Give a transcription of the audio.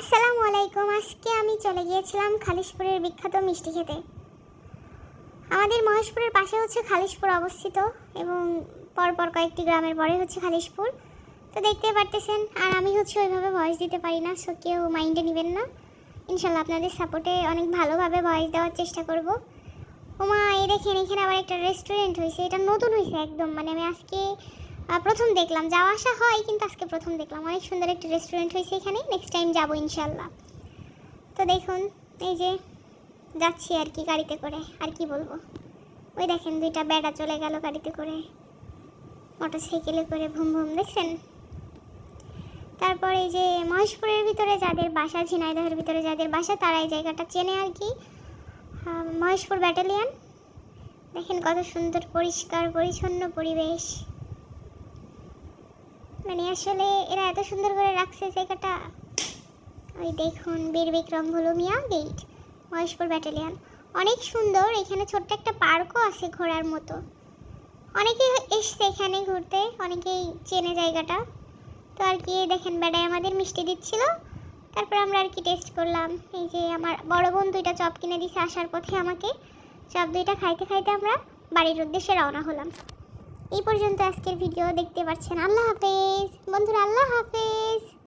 আসসালামু আলাইকুম। আজকে আমি চলে গিয়েছিলাম খালিশপুরের বিখ্যাত মিষ্টি খেতে। আমাদের মহেশপুরের পাশে হচ্ছে খালিশপুর অবস্থিত এবং পরপর কয়েকটি গ্রামের পরে হচ্ছে খালিশপুর। তো দেখতে পারতেছেন, আর আমি হচ্ছে ওইভাবে ভয়েস দিতে পারি না, সো কেউ মাইন্ডে নেবেন না। ইনশাল্লাহ আপনাদের সাপোর্টে অনেক ভালোভাবে ভয়েস দেওয়ার চেষ্টা করব। ওমা, এই দেখেন এখানে আবার একটা রেস্টুরেন্ট হয়েছে, এটা নতুন হয়েছে একদম, মানে আমি আজকে প্রথম দেখলাম। যাওয়া আসা হয় কিন্তু আজকে প্রথম দেখলাম। অনেক সুন্দর একটা রেস্টুরেন্ট হয়েছে এখানে, নেক্সট টাইম যাবো ইনশাল্লাহ। তো দেখুন, এই যে যাচ্ছি আর কি গাড়িতে করে, আর কি বলবো। ওই দেখেন দুইটা বেড়া চলে গেল গাড়িতে করে, মোটর সাইকেলে করে, ভুম ভুম, দেখছেন। তারপর এই যে মহেশপুরের ভিতরে যাদের বাসা, ঝিনাইদহের ভিতরে যাদের বাসা, তারা এই জায়গাটা চেনে আর কি। মহেশপুর ব্যাটালিয়ন, দেখেন কত সুন্দর পরিষ্কার পরিচ্ছন্ন পরিবেশ। মানে আসলে এরা এত সুন্দর করে রাখছে জায়গাটা। ওই দেখুন বীর বিক্রম ভুলুমিয়া গেট, মহেশপুর ব্যাটালিয়ন, অনেক সুন্দর। এখানে ছোট্ট একটা পার্কও আছে ঘোরার মতো। অনেকেই এসছে এখানে ঘুরতে, অনেকেই চেনে জায়গাটা। তো আর কি দেখেন বেড়ায় আমাদের মিষ্টি দিচ্ছিল, তারপর আমরা আর কি টেস্ট করলাম। এই যে আমার বড় বোন দুইটা চপ কিনে দিছে আসার পথে আমাকে। চপ দুইটা খাইতে খাইতে আমরা বাড়ির উদ্দেশ্যে রওনা হলাম। এই পর্যন্ত আজকের ভিডিও দেখতে পাচ্ছেন। আল্লাহ হাফেজ বন্ধুরা, আল্লাহ হাফেজ।